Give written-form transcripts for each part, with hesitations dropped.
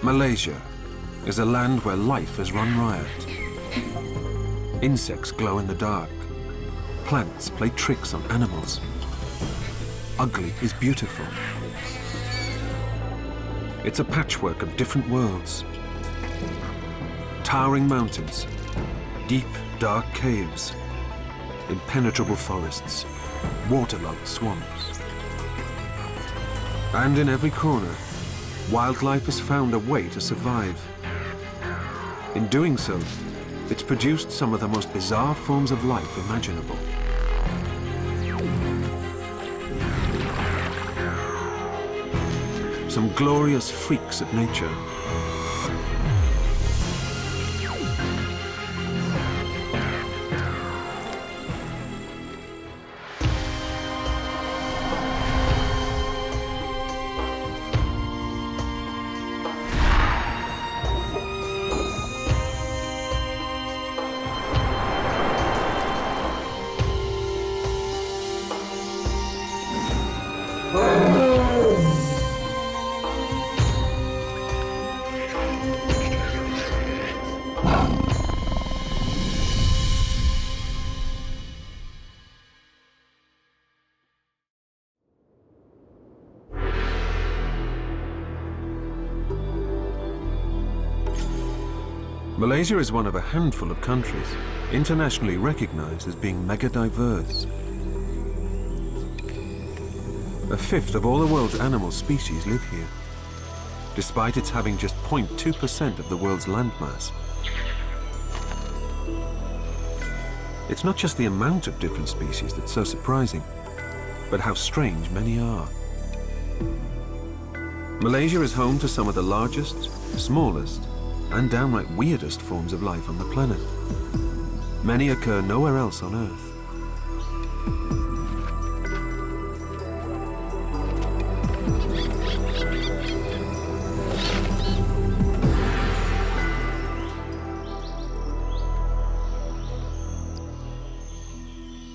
Malaysia is a land where life has run riot. Insects glow in the dark. Plants play tricks on animals. Ugly is beautiful. It's a patchwork of different worlds. Towering mountains, deep, dark caves, impenetrable forests, waterlogged swamps. And in every corner, wildlife has found a way to survive. In doing so, it's produced some of the most bizarre forms of life imaginable. Some glorious freaks of nature. Malaysia is one of a handful of countries internationally recognized as being mega-diverse. A fifth of all the world's animal species live here, despite its having just 0.2% of the world's landmass. It's not just the amount of different species that's so surprising, but how strange many are. Malaysia is home to some of the largest, smallest, and downright weirdest forms of life on the planet. Many occur nowhere else on Earth.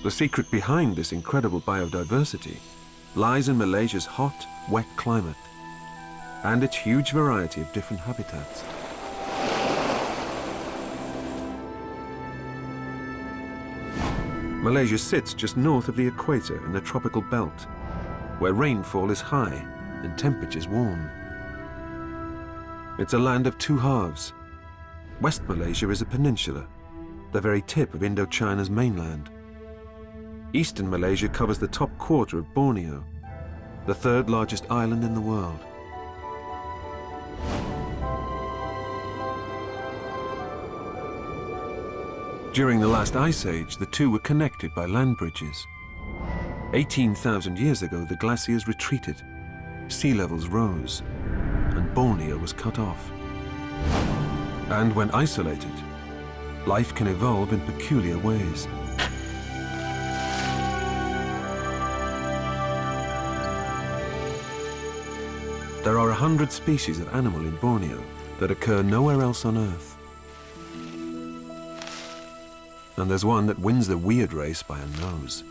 The secret behind this incredible biodiversity lies in Malaysia's hot, wet climate and its huge variety of different habitats. Malaysia sits just north of the equator in the tropical belt, where rainfall is high and temperatures warm. It's a land of two halves. West Malaysia is a peninsula, the very tip of Indochina's mainland. Eastern Malaysia covers the top quarter of Borneo, the third largest island in the world. During the last ice age, the two were connected by land bridges. 18,000 years ago, the glaciers retreated, sea levels rose, and Borneo was cut off. And when isolated, life can evolve in peculiar ways. There are 100 species of animal in Borneo that occur nowhere else on Earth. And there's one that wins the weird race by a nose.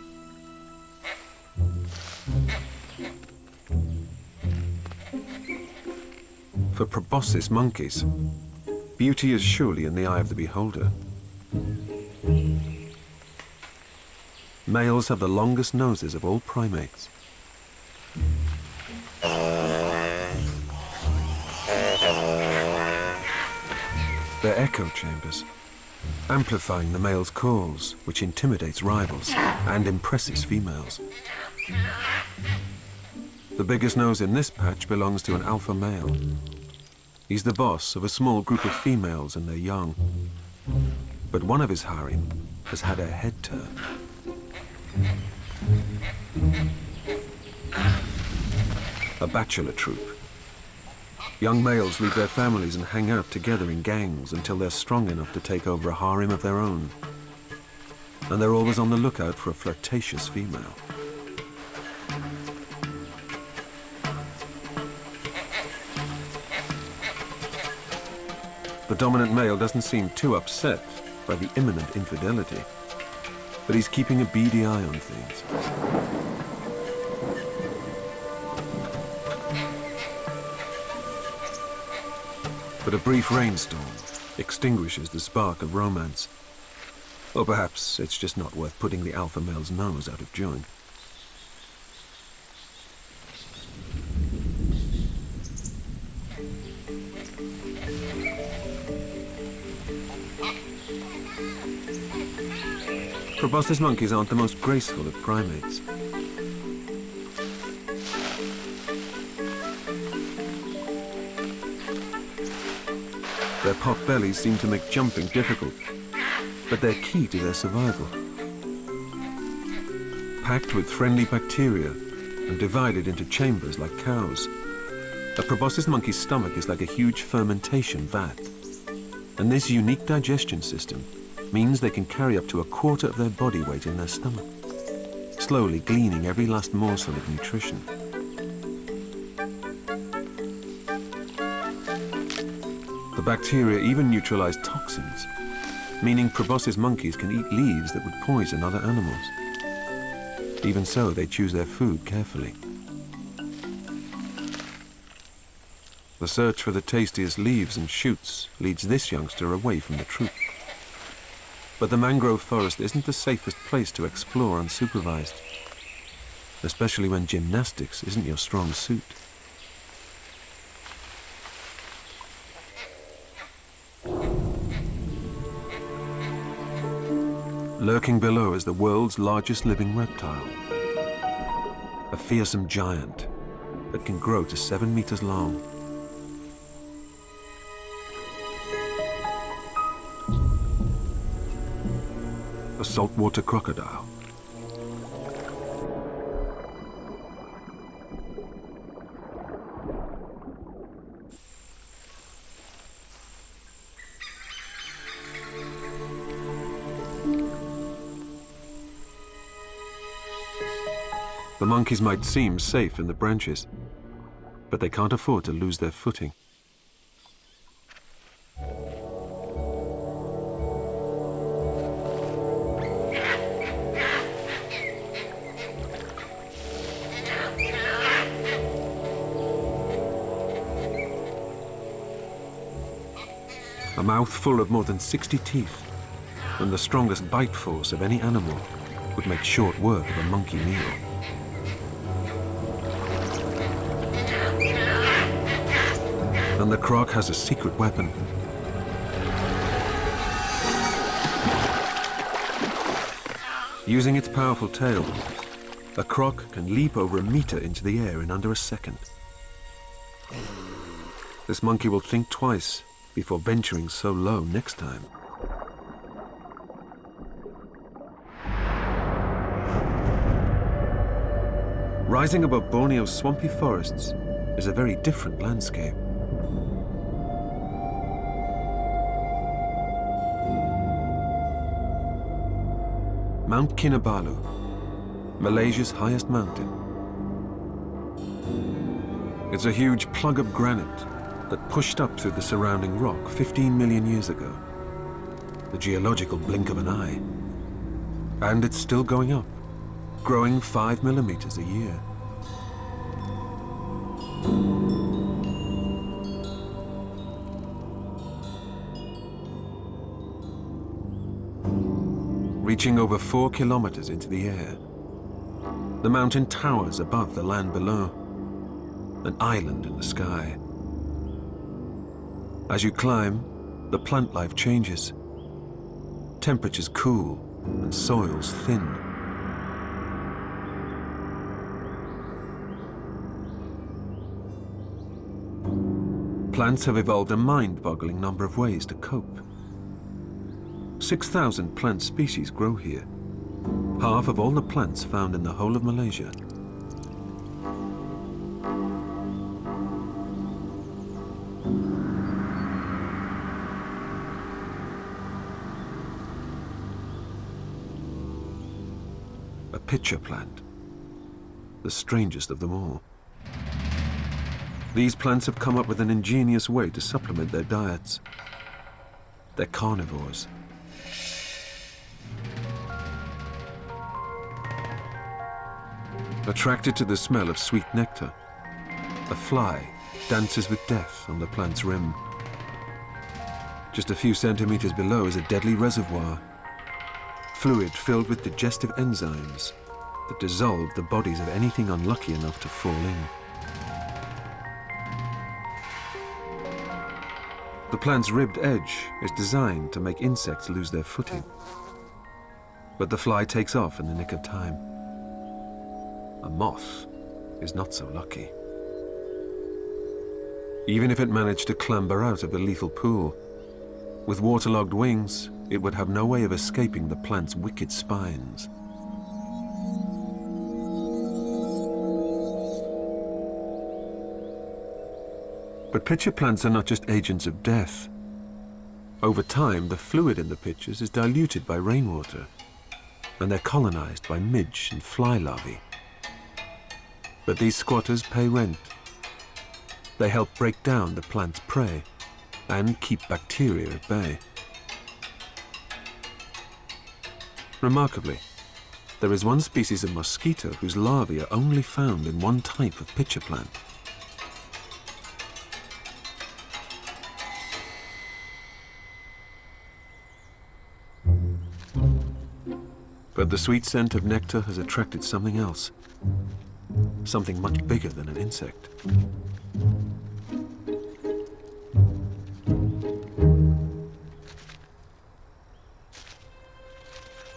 For proboscis monkeys, beauty is surely in the eye of the beholder. Males have the longest noses of all primates. They're echo chambers, amplifying the male's calls, which intimidates rivals and impresses females. The biggest nose in this patch belongs to an alpha male. He's the boss of a small group of females and their young. But one of his harem has had a head turn. A bachelor troupe. Young males leave their families and hang out together in gangs until they're strong enough to take over a harem of their own. And they're always on the lookout for a flirtatious female. The dominant male doesn't seem too upset by the imminent infidelity, but he's keeping a beady eye on things. But a brief rainstorm extinguishes the spark of romance. Or perhaps it's just not worth putting the alpha male's nose out of joint. Proboscis monkeys aren't the most graceful of primates. Their pot bellies seem to make jumping difficult, but they're key to their survival. Packed with friendly bacteria and divided into chambers like cows, a proboscis monkey's stomach is like a huge fermentation vat. And this unique digestion system means they can carry up to a quarter of their body weight in their stomach, slowly gleaning every last morsel of nutrition. The bacteria even neutralize toxins, meaning proboscis monkeys can eat leaves that would poison other animals. Even so, they choose their food carefully. The search for the tastiest leaves and shoots leads this youngster away from the troop. But the mangrove forest isn't the safest place to explore unsupervised, especially when gymnastics isn't your strong suit. Lurking below is the world's largest living reptile, a fearsome giant that can grow to 7 meters long. A saltwater crocodile. The monkeys might seem safe in the branches, but they can't afford to lose their footing. A mouth full of more than 60 teeth, and the strongest bite force of any animal would make short work of a monkey meal. And the croc has a secret weapon. Using its powerful tail, a croc can leap over a meter into the air in under a second. This monkey will think twice before venturing so low next time. Rising above Borneo's swampy forests is a very different landscape. Mount Kinabalu, Malaysia's highest mountain. It's a huge plug of granite that pushed up through the surrounding rock 15 million years ago. The geological blink of an eye. And it's still going up, growing 5 millimeters a year. Reaching over 4 kilometers into the air. The mountain towers above the land below, an island in the sky. As you climb, the plant life changes. Temperatures cool and soils thin. Plants have evolved a mind-boggling number of ways to cope. 6,000 plant species grow here, half of all the plants found in the whole of Malaysia. A pitcher plant, the strangest of them all. These plants have come up with an ingenious way to supplement their diets. They're carnivores. Attracted to the smell of sweet nectar, a fly dances with death on the plant's rim. Just a few centimeters below is a deadly reservoir, fluid filled with digestive enzymes that dissolve the bodies of anything unlucky enough to fall in. The plant's ribbed edge is designed to make insects lose their footing. But the fly takes off in the nick of time. A moth is not so lucky. Even if it managed to clamber out of the lethal pool, with waterlogged wings, it would have no way of escaping the plant's wicked spines. But pitcher plants are not just agents of death. Over time, the fluid in the pitchers is diluted by rainwater, and they're colonized by midge and fly larvae. But these squatters pay rent. They help break down the plant's prey and keep bacteria at bay. Remarkably, there is one species of mosquito whose larvae are only found in one type of pitcher plant. But the sweet scent of nectar has attracted something else. Something much bigger than an insect.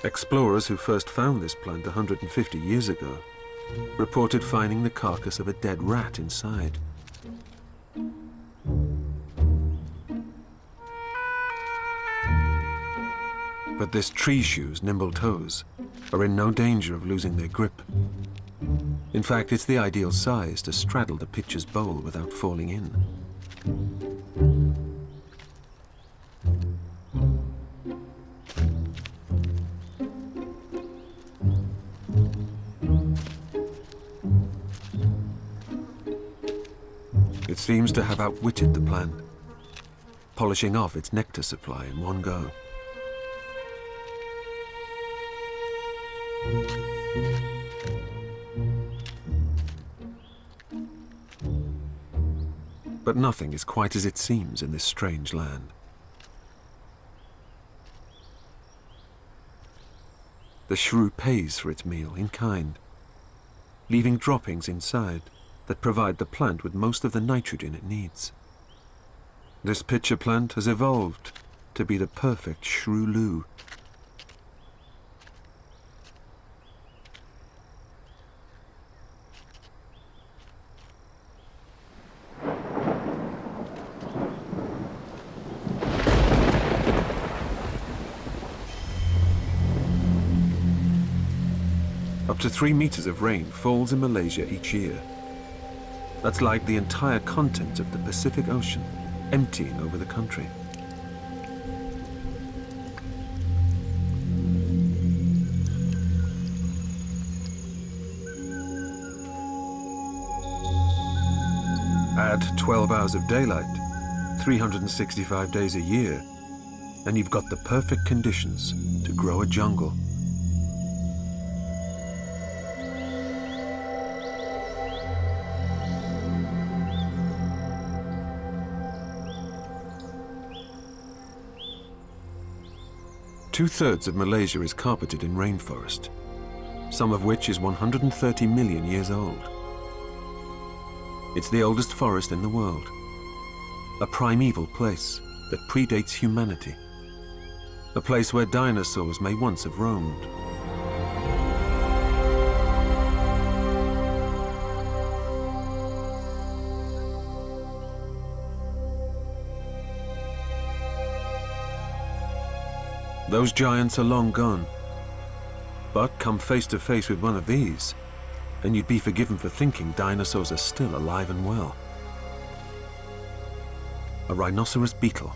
Explorers who first found this plant 150 years ago reported finding the carcass of a dead rat inside. But this tree shoe's nimble toes are in no danger of losing their grip. In fact, it's the ideal size to straddle the pitcher's bowl without falling in. It seems to have outwitted the plant, polishing off its nectar supply in one go. But nothing is quite as it seems in this strange land. The shrew pays for its meal in kind, leaving droppings inside that provide the plant with most of the nitrogen it needs. This pitcher plant has evolved to be the perfect shrew-loo. Up to 3 meters of rain falls in Malaysia each year. That's like the entire content of the Pacific Ocean emptying over the country. Add 12 hours of daylight, 365 days a year, and you've got the perfect conditions to grow a jungle. Two-thirds of Malaysia is carpeted in rainforest, some of which is 130 million years old. It's the oldest forest in the world, a primeval place that predates humanity, a place where dinosaurs may once have roamed. Those giants are long gone, but come face to face with one of these, and you'd be forgiven for thinking dinosaurs are still alive and well. A rhinoceros beetle.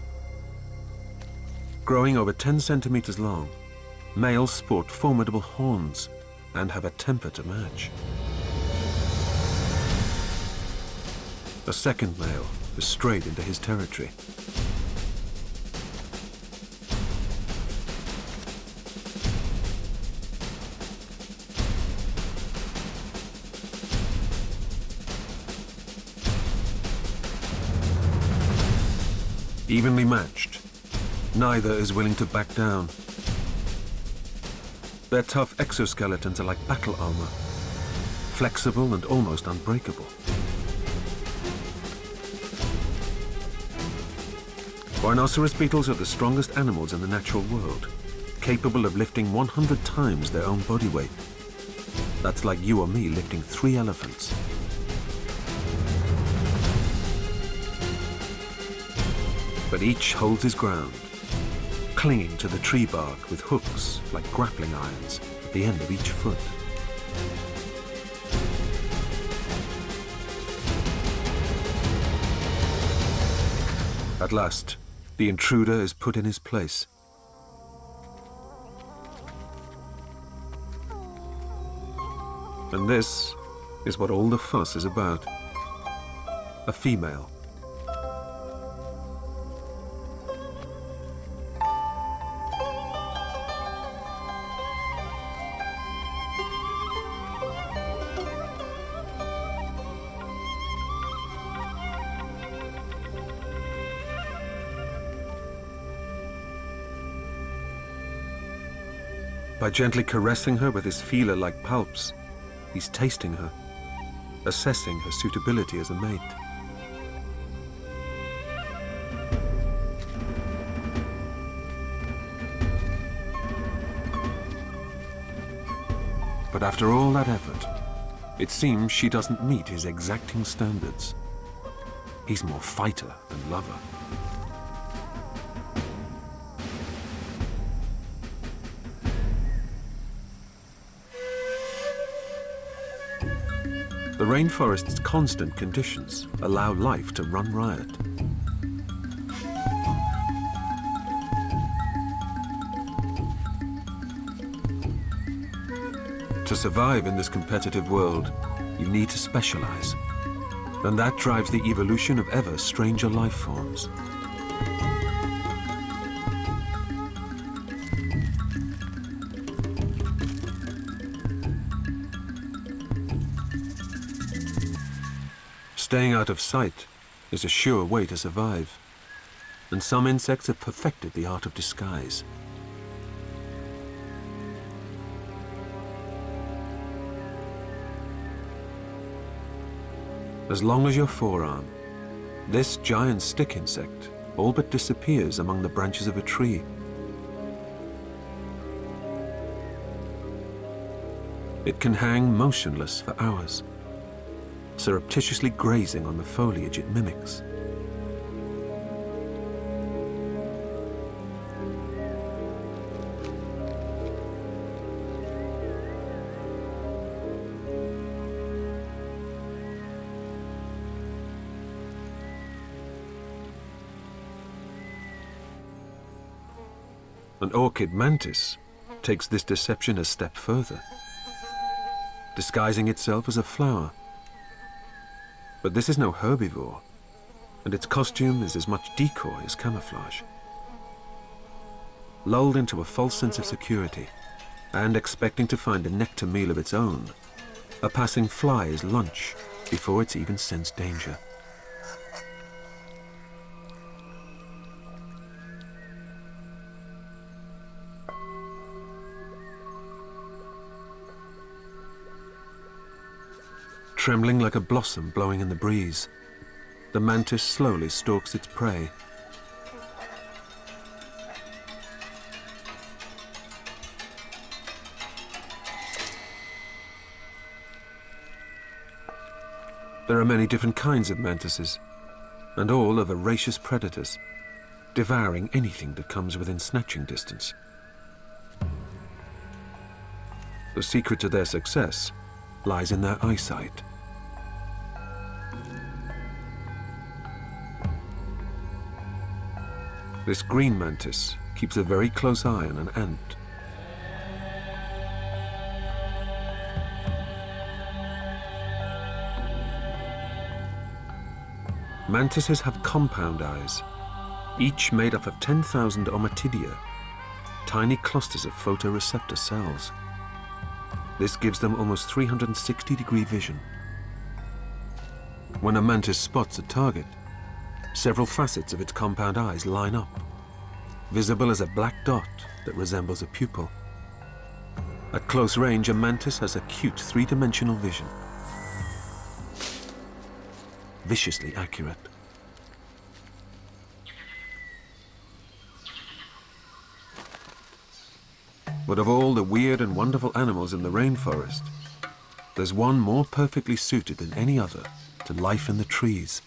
Growing over 10 centimeters long, males sport formidable horns and have a temper to match. A second male has strayed into his territory. Evenly matched, neither is willing to back down. Their tough exoskeletons are like battle armor, flexible and almost unbreakable. Rhinoceros beetles are the strongest animals in the natural world, capable of lifting 100 times their own body weight. That's like you or me lifting 3 elephants. But each holds his ground, clinging to the tree bark with hooks like grappling irons at the end of each foot. At last, the intruder is put in his place. And this is what all the fuss is about. A female. By gently caressing her with his feeler-like palps, he's tasting her, assessing her suitability as a mate. But after all that effort, it seems she doesn't meet his exacting standards. He's more fighter than lover. The rainforest's constant conditions allow life to run riot. To survive in this competitive world, you need to specialize. And that drives the evolution of ever stranger life forms. Staying out of sight is a sure way to survive, and some insects have perfected the art of disguise. As long as your forearm, this giant stick insect all but disappears among the branches of a tree. It can hang motionless for hours, surreptitiously grazing on the foliage it mimics. An orchid mantis takes this deception a step further, disguising itself as a flower. But this is no herbivore, and its costume is as much decoy as camouflage. Lulled into a false sense of security, and expecting to find a nectar meal of its own, a passing fly is lunch before it's even sensed danger. Trembling like a blossom blowing in the breeze, the mantis slowly stalks its prey. There are many different kinds of mantises, and all are voracious predators, devouring anything that comes within snatching distance. The secret to their success lies in their eyesight. This green mantis keeps a very close eye on an ant. Mantises have compound eyes, each made up of 10,000 ommatidia, tiny clusters of photoreceptor cells. This gives them almost 360-degree vision. When a mantis spots a target, several facets of its compound eyes line up, visible as a black dot that resembles a pupil. At close range, a mantis has acute three-dimensional vision. Viciously accurate. But of all the weird and wonderful animals in the rainforest, there's one more perfectly suited than any other to life in the trees.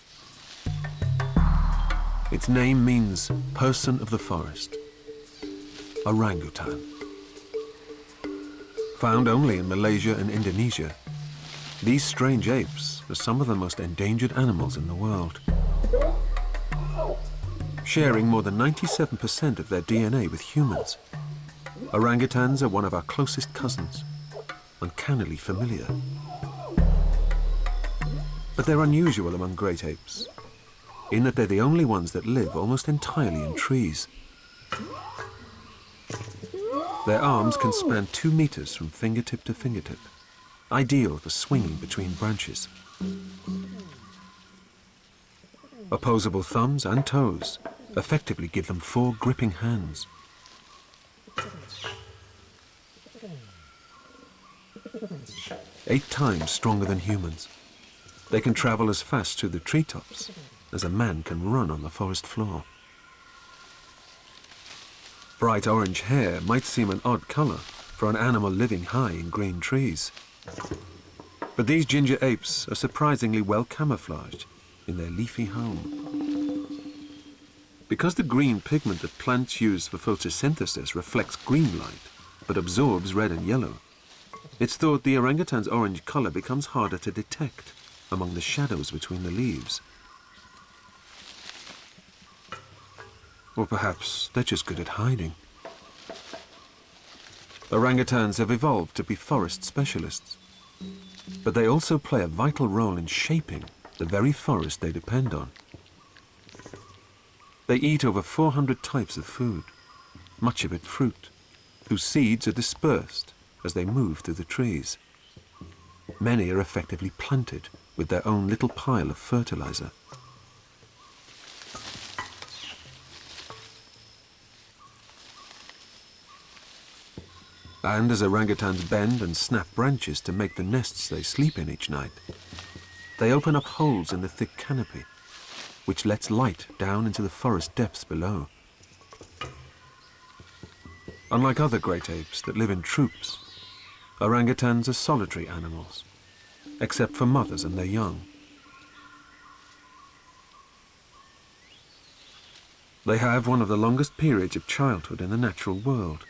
Its name means person of the forest, orangutan. Found only in Malaysia and Indonesia, these strange apes are some of the most endangered animals in the world. Sharing more than 97% of their DNA with humans, orangutans are one of our closest cousins, uncannily familiar. But they're unusual among great apes, in that they're the only ones that live almost entirely in trees. Their arms can span 2 meters from fingertip to fingertip, ideal for swinging between branches. Opposable thumbs and toes effectively give them 4 gripping hands. Eight times stronger than humans. They can travel as fast through the treetops as a man can run on the forest floor. Bright orange hair might seem an odd color for an animal living high in green trees. But these ginger apes are surprisingly well camouflaged in their leafy home. Because the green pigment that plants use for photosynthesis reflects green light but absorbs red and yellow, it's thought the orangutan's orange color becomes harder to detect among the shadows between the leaves. Or perhaps they're just good at hiding. Orangutans have evolved to be forest specialists, but they also play a vital role in shaping the very forest they depend on. They eat over 400 types of food, much of it fruit, whose seeds are dispersed as they move through the trees. Many are effectively planted with their own little pile of fertilizer. And as orangutans bend and snap branches to make the nests they sleep in each night, they open up holes in the thick canopy, which lets light down into the forest depths below. Unlike other great apes that live in troops, orangutans are solitary animals, except for mothers and their young. They have one of the longest periods of childhood in the natural world,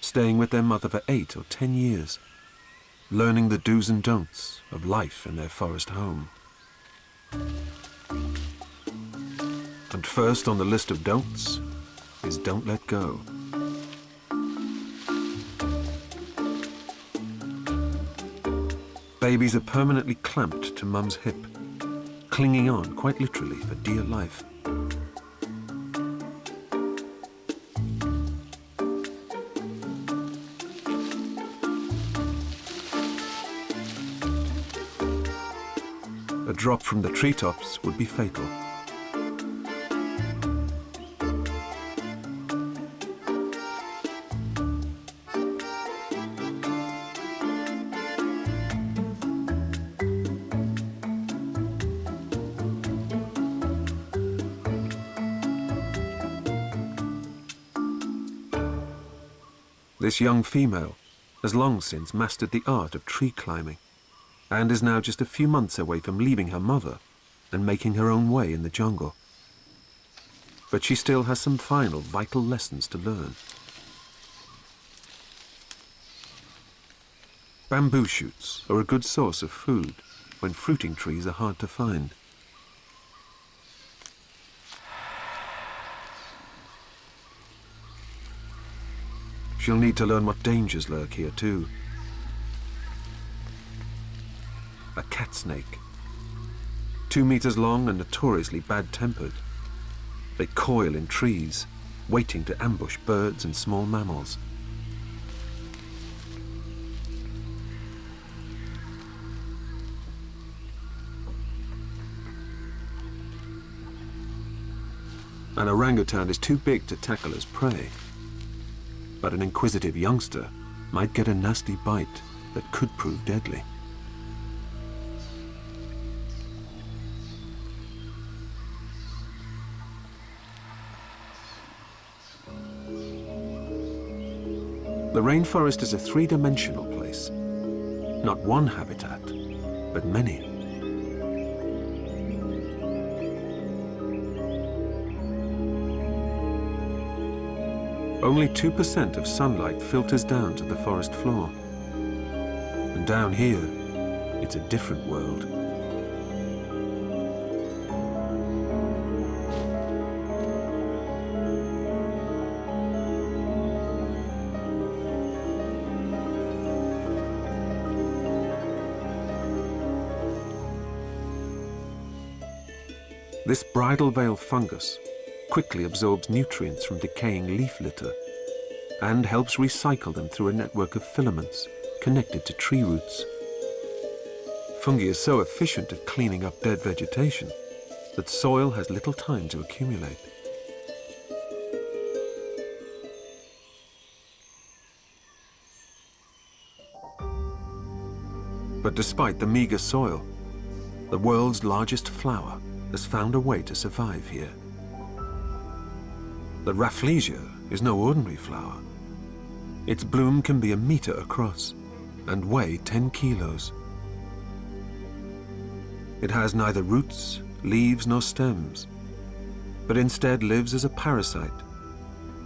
staying with their mother for 8 or 10 years, learning the do's and don'ts of life in their forest home. And first on the list of don'ts is don't let go. Babies are permanently clamped to mum's hip, clinging on quite literally for dear life. A drop from the treetops would be fatal. This young female has long since mastered the art of tree climbing, and is now just a few months away from leaving her mother and making her own way in the jungle. But she still has some final vital lessons to learn. Bamboo shoots are a good source of food when fruiting trees are hard to find. She'll need to learn what dangers lurk here too. A cat snake, 2 meters long and notoriously bad-tempered. They coil in trees, waiting to ambush birds and small mammals. An orangutan is too big to tackle as prey, but an inquisitive youngster might get a nasty bite that could prove deadly. The rainforest is a three-dimensional place. Not one habitat, but many. Only 2% of sunlight filters down to the forest floor. And down here, it's a different world. This bridal veil fungus quickly absorbs nutrients from decaying leaf litter and helps recycle them through a network of filaments connected to tree roots. Fungi is so efficient at cleaning up dead vegetation that soil has little time to accumulate. But despite the meager soil, the world's largest flower has found a way to survive here. The Rafflesia is no ordinary flower. Its bloom can be 1 meter across and weigh 10 kilos. It has neither roots, leaves, nor stems, but instead lives as a parasite,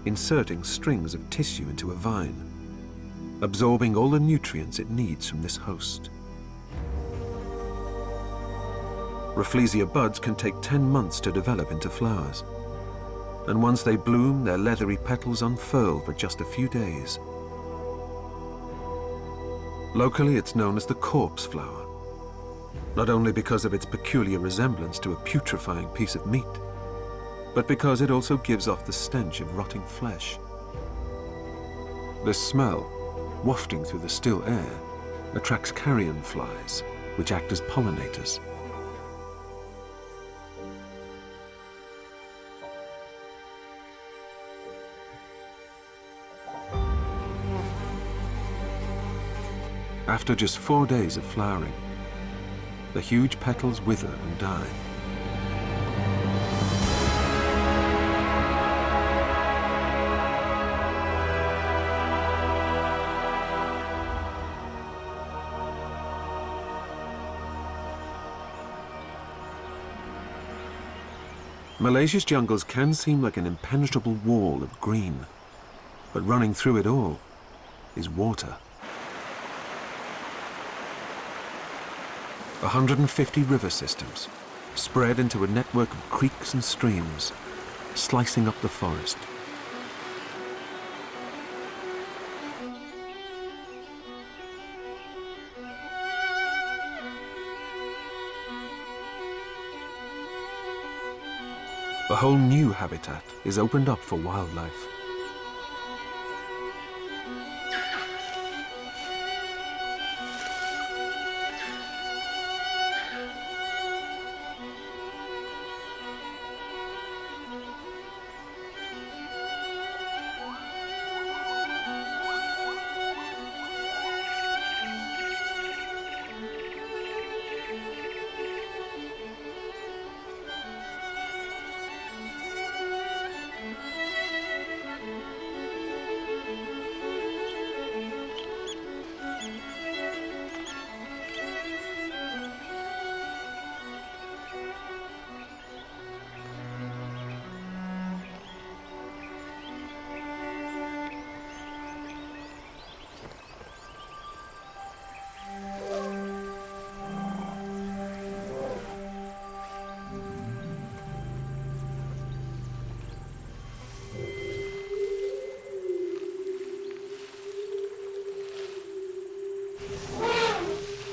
inserting strings of tissue into a vine, absorbing all the nutrients it needs from this host. Rafflesia buds can take 10 months to develop into flowers, and once they bloom, their leathery petals unfurl for just a few days. Locally, it's known as the corpse flower, not only because of its peculiar resemblance to a putrefying piece of meat, but because it also gives off the stench of rotting flesh. This smell, wafting through the still air, attracts carrion flies, which act as pollinators. After just 4 days of flowering, the huge petals wither and die. Malaysia's jungles can seem like an impenetrable wall of green, but running through it all is water. 150 river systems spread into a network of creeks and streams, slicing up the forest. A whole new habitat is opened up for wildlife.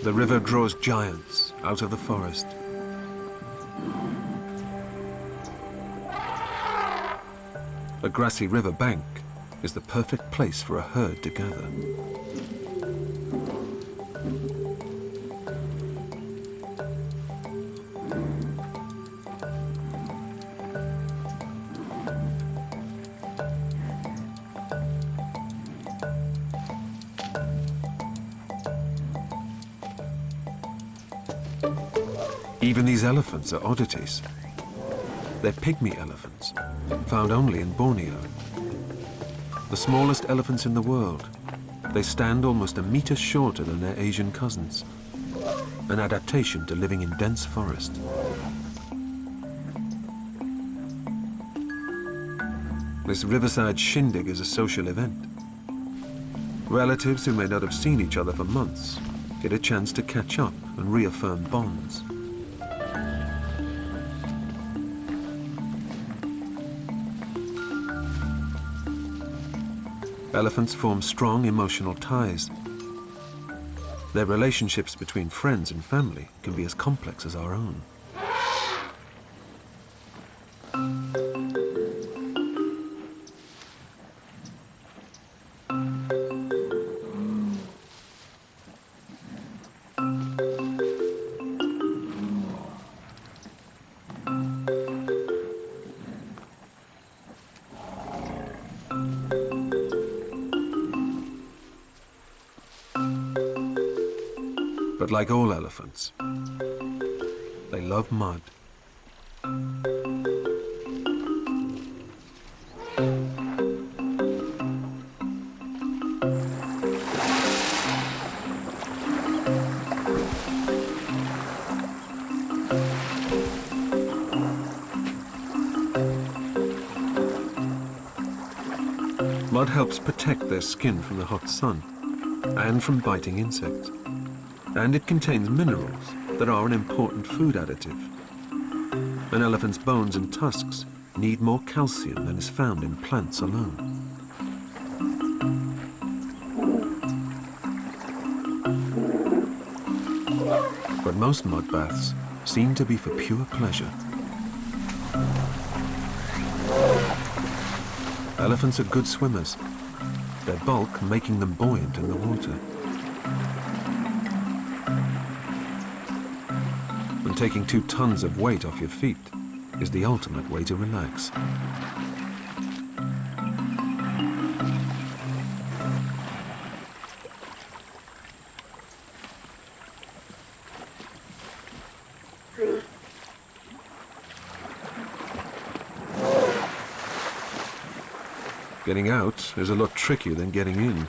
The river draws giants out of the forest. A grassy river bank is the perfect place for a herd to gather. Even these elephants are oddities. They're pygmy elephants, found only in Borneo. The smallest elephants in the world. They stand almost a meter shorter than their Asian cousins, an adaptation to living in dense forest. This riverside shindig is a social event. Relatives who may not have seen each other for months get a chance to catch up and reaffirm bonds. Elephants form strong emotional ties. Their relationships between friends and family can be as complex as our own. But like all elephants, they love mud. Mud helps protect their skin from the hot sun and from biting insects. And it contains minerals that are an important food additive. An elephant's bones and tusks need more calcium than is found in plants alone. But most mud baths seem to be for pure pleasure. Elephants are good swimmers, their bulk making them buoyant in the water. And taking 2 tons of weight off your feet is the ultimate way to relax. Getting out is a lot trickier than getting in.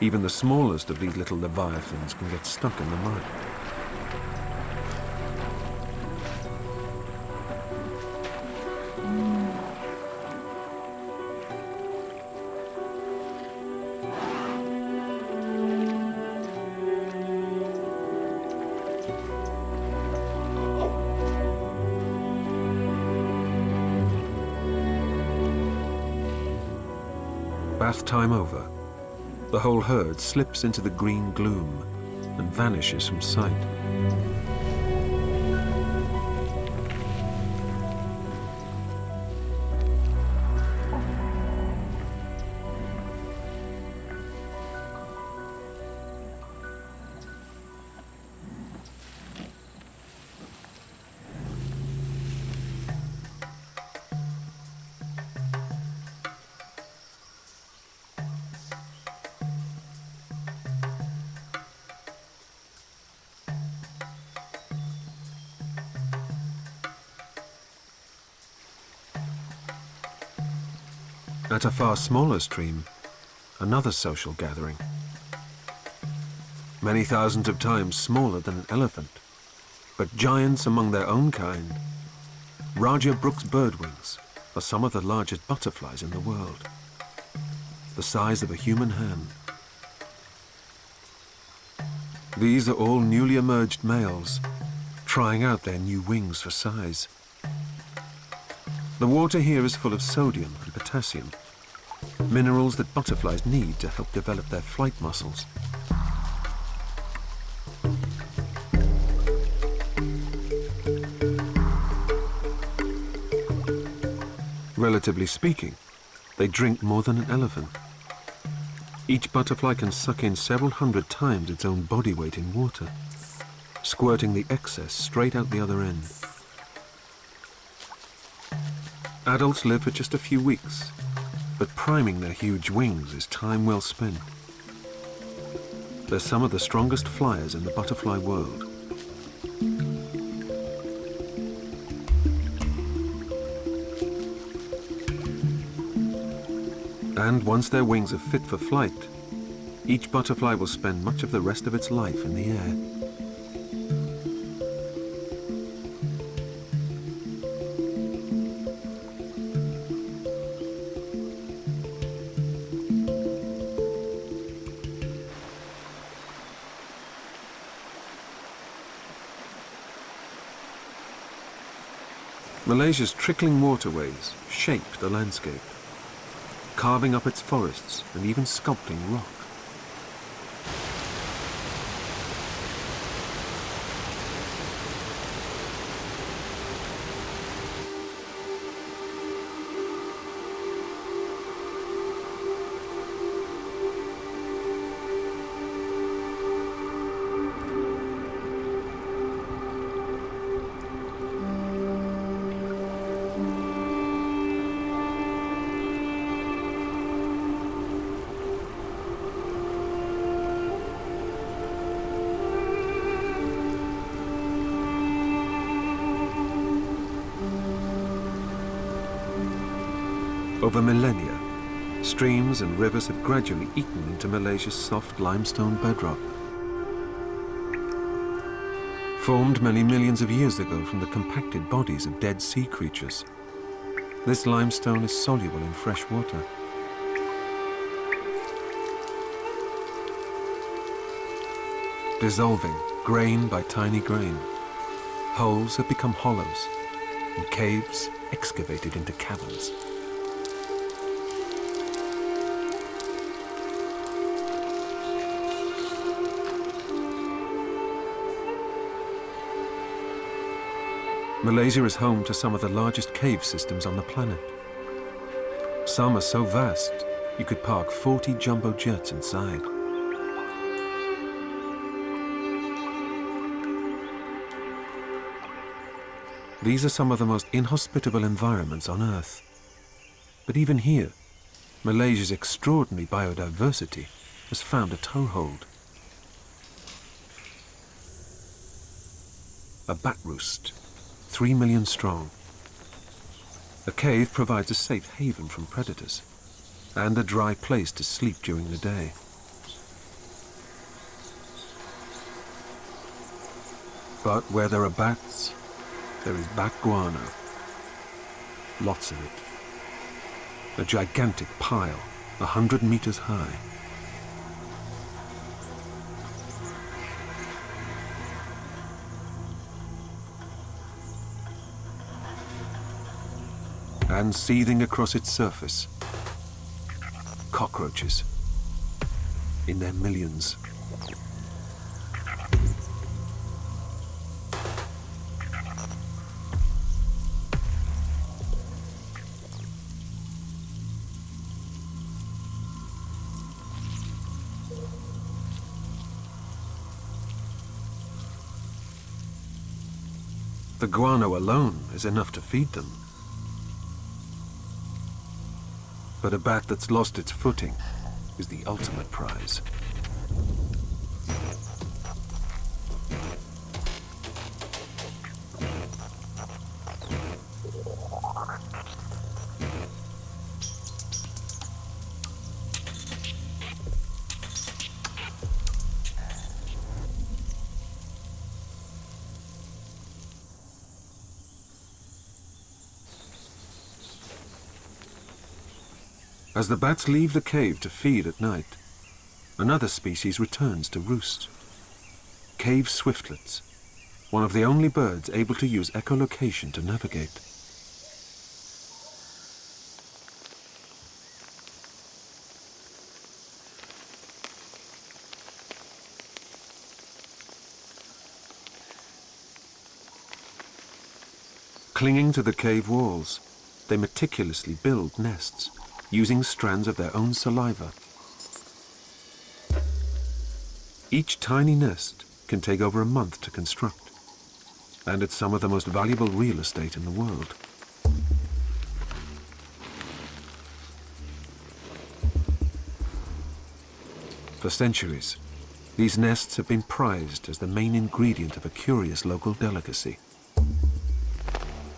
Even the smallest of these little leviathans can get stuck in the mud. Bath time over, the whole herd slips into the green gloom and vanishes from sight. At a far smaller stream, another social gathering. Many thousands of times smaller than an elephant, but giants among their own kind. Raja Brooks birdwings are some of the largest butterflies in the world, the size of a human hand. These are all newly emerged males, trying out their new wings for size. The water here is full of sodium and potassium, minerals that butterflies need to help develop their flight muscles. Relatively speaking, they drink more than an elephant. Each butterfly can suck in several hundred times its own body weight in water, squirting the excess straight out the other end. Adults live for just a few weeks, but priming their huge wings is time well spent. They're some of the strongest flyers in the butterfly world. And once their wings are fit for flight, each butterfly will spend much of the rest of its life in the air. Malaysia's trickling waterways shape the landscape, carving up its forests and even sculpting rock. Over millennia, streams and rivers have gradually eaten into Malaysia's soft limestone bedrock. Formed many millions of years ago from the compacted bodies of dead sea creatures, this limestone is soluble in fresh water. Dissolving grain by tiny grain, holes have become hollows, and caves excavated into caverns. Malaysia is home to some of the largest cave systems on the planet. Some are so vast, you could park 40 jumbo jets inside. These are some of the most inhospitable environments on Earth. But even here, Malaysia's extraordinary biodiversity has found a toehold. A bat roost, 3 million strong. A cave provides a safe haven from predators and a dry place to sleep during the day. But where there are bats, there is bat guano. Lots of it. A gigantic pile, 100 meters high. And seething across its surface, cockroaches in their millions. The guano alone is enough to feed them. But a bat that's lost its footing is the ultimate prize. As the bats leave the cave to feed at night, another species returns to roost. Cave swiftlets, one of the only birds able to use echolocation to navigate. Clinging to the cave walls, they meticulously build nests, using strands of their own saliva. Each tiny nest can take over a month to construct, and it's some of the most valuable real estate in the world. For centuries, these nests have been prized as the main ingredient of a curious local delicacy: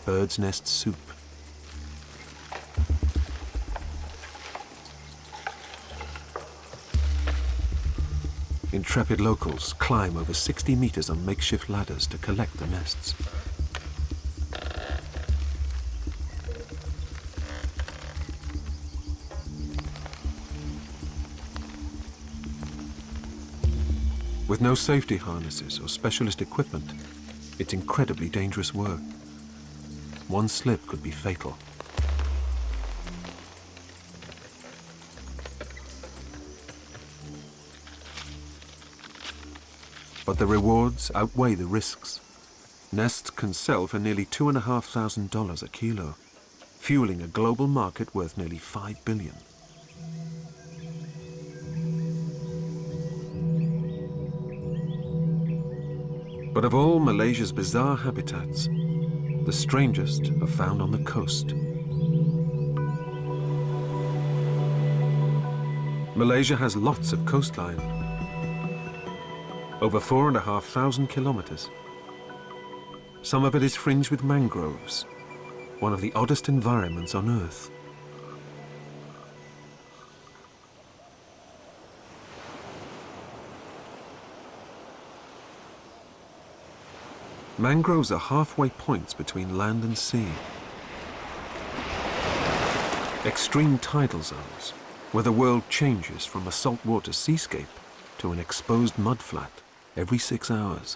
bird's nest soup. Intrepid locals climb over 60 meters on makeshift ladders to collect the nests. With no safety harnesses or specialist equipment, it's incredibly dangerous work. One slip could be fatal. But the rewards outweigh the risks. Nests can sell for nearly $2,500 a kilo, fueling a global market worth nearly $5 billion. But of all Malaysia's bizarre habitats, the strangest are found on the coast. Malaysia has lots of coastline, over 4,500 kilometers. Some of it is fringed with mangroves, one of the oddest environments on Earth. Mangroves are halfway points between land and sea. Extreme tidal zones, where the world changes from a saltwater seascape to an exposed mudflat every 6 hours.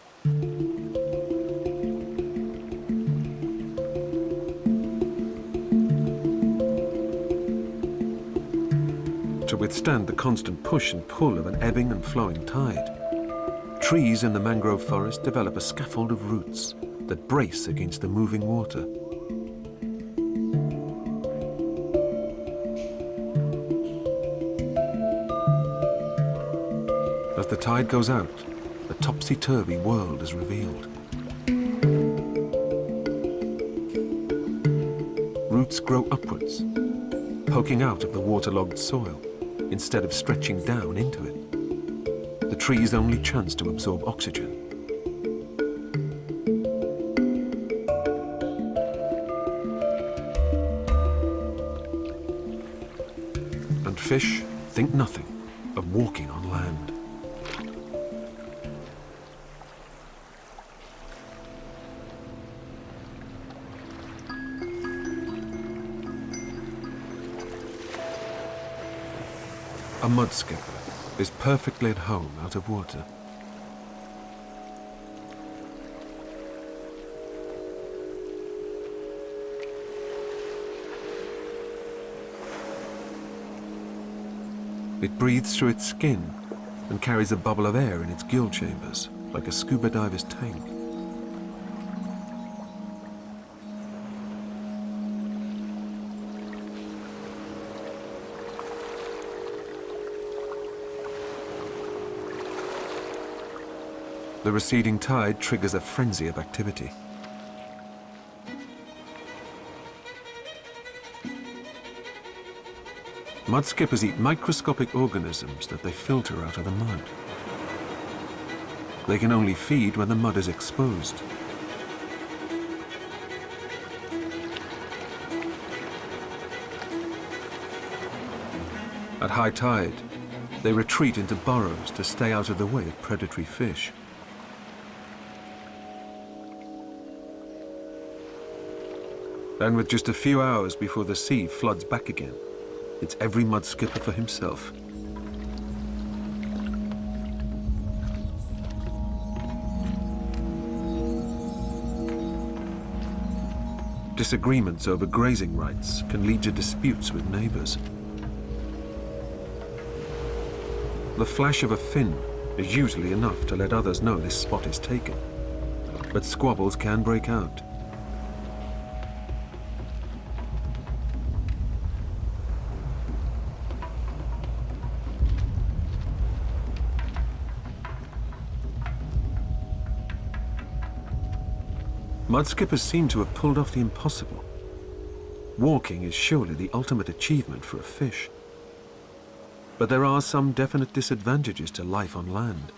To withstand the constant push and pull of an ebbing and flowing tide, trees in the mangrove forest develop a scaffold of roots that brace against the moving water. As the tide goes out, a topsy-turvy world is revealed. Roots grow upwards, poking out of the waterlogged soil instead of stretching down into it. The tree's only chance to absorb oxygen. And fish think nothing of walking on land. A mud skipper is perfectly at home out of water. It breathes through its skin and carries a bubble of air in its gill chambers, like a scuba diver's tank. The receding tide triggers a frenzy of activity. Mud skippers eat microscopic organisms that they filter out of the mud. They can only feed when the mud is exposed. At high tide, they retreat into burrows to stay out of the way of predatory fish. And with just a few hours before the sea floods back again, it's every mud skipper for himself. Disagreements over grazing rights can lead to disputes with neighbors. The flash of a fin is usually enough to let others know this spot is taken, but squabbles can break out. Mud skippers seem to have pulled off the impossible. Walking is surely the ultimate achievement for a fish. But there are some definite disadvantages to life on land.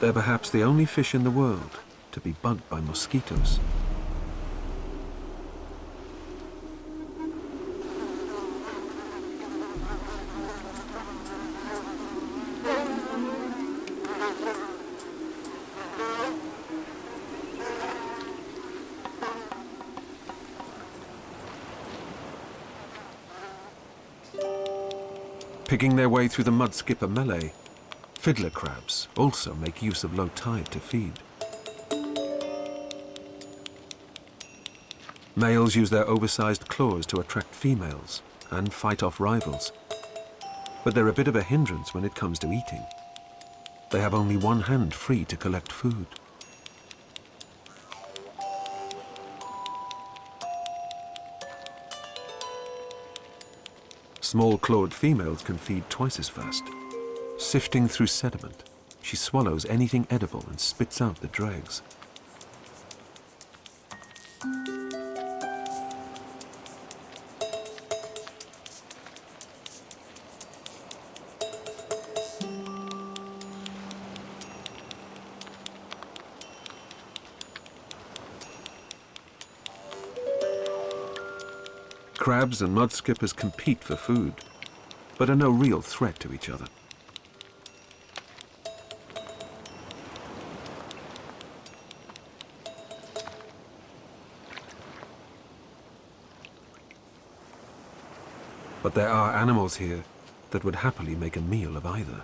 They're perhaps the only fish in the world to be bugged by mosquitoes. Picking their way through the mudskipper melee, fiddler crabs also make use of low tide to feed. Males use their oversized claws to attract females and fight off rivals. But they're a bit of a hindrance when it comes to eating. They have only one hand free to collect food. Small-clawed females can feed twice as fast. Sifting through sediment, she swallows anything edible and spits out the dregs. Crabs and mudskippers compete for food, but are no real threat to each other. But there are animals here that would happily make a meal of either.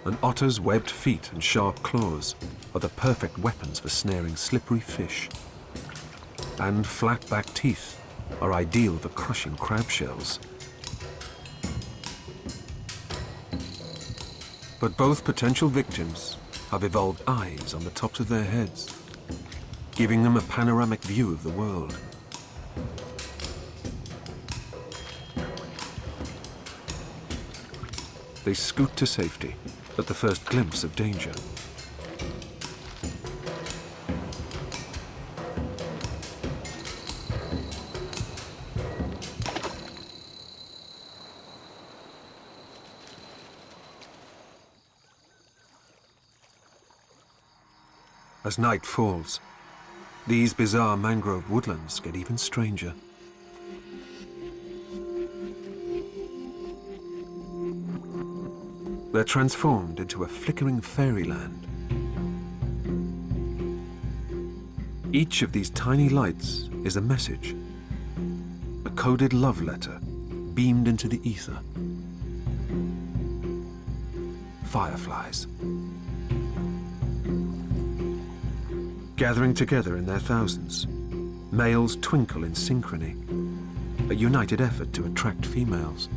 An otter's webbed feet and sharp claws are the perfect weapons for snaring slippery fish. And flat-backed teeth are ideal for crushing crab shells. But both potential victims have evolved eyes on the tops of their heads, giving them a panoramic view of the world. They scoot to safety at the first glimpse of danger. As night falls, these bizarre mangrove woodlands get even stranger. They're transformed into a flickering fairyland. Each of these tiny lights is a message, a coded love letter beamed into the ether. Fireflies. Gathering together in their thousands, males twinkle in synchrony, a united effort to attract females.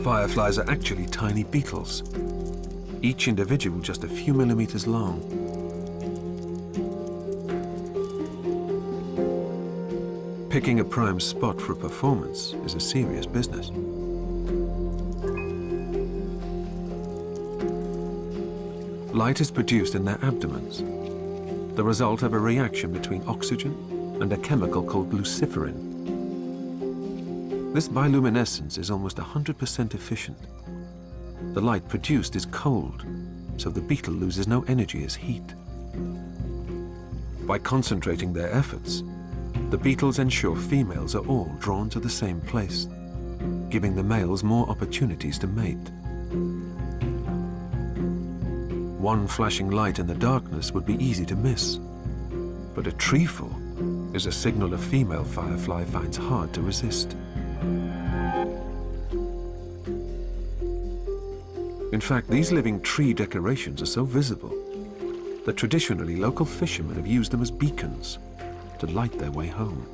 Fireflies are actually tiny beetles, each individual just a few millimeters long. Picking a prime spot for a performance is a serious business. Light is produced in their abdomens, the result of a reaction between oxygen and a chemical called luciferin. This bioluminescence is almost 100% efficient. The light produced is cold, so the beetle loses no energy as heat. By concentrating their efforts, the beetles ensure females are all drawn to the same place, giving the males more opportunities to mate. One flashing light in the darkness would be easy to miss, but a treeful is a signal a female firefly finds hard to resist. In fact, these living tree decorations are so visible that traditionally local fishermen have used them as beacons to light their way home.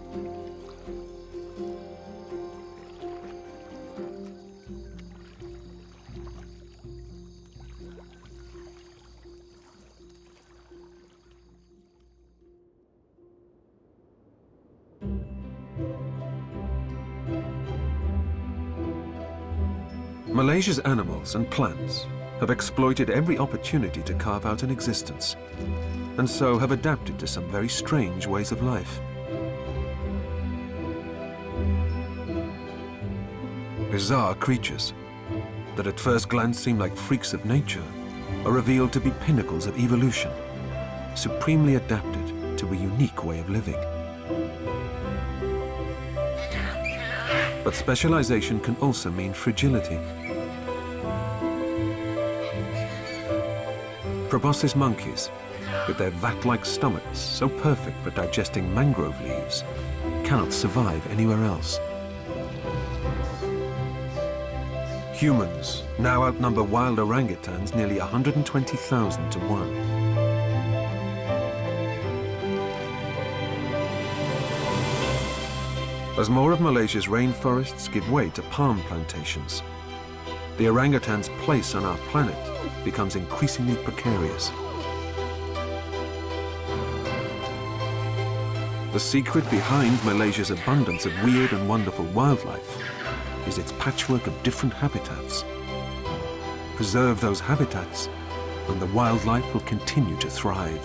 Malaysia's animals and plants have exploited every opportunity to carve out an existence, and so have adapted to some very strange ways of life. Bizarre creatures that at first glance seem like freaks of nature are revealed to be pinnacles of evolution, supremely adapted to a unique way of living. But specialization can also mean fragility. Proboscis monkeys, with their vat-like stomachs so perfect for digesting mangrove leaves, cannot survive anywhere else. Humans now outnumber wild orangutans nearly 120,000 to 1. As more of Malaysia's rainforests give way to palm plantations, the orangutan's place on our planet becomes increasingly precarious. The secret behind Malaysia's abundance of weird and wonderful wildlife is its patchwork of different habitats. Preserve those habitats, and the wildlife will continue to thrive.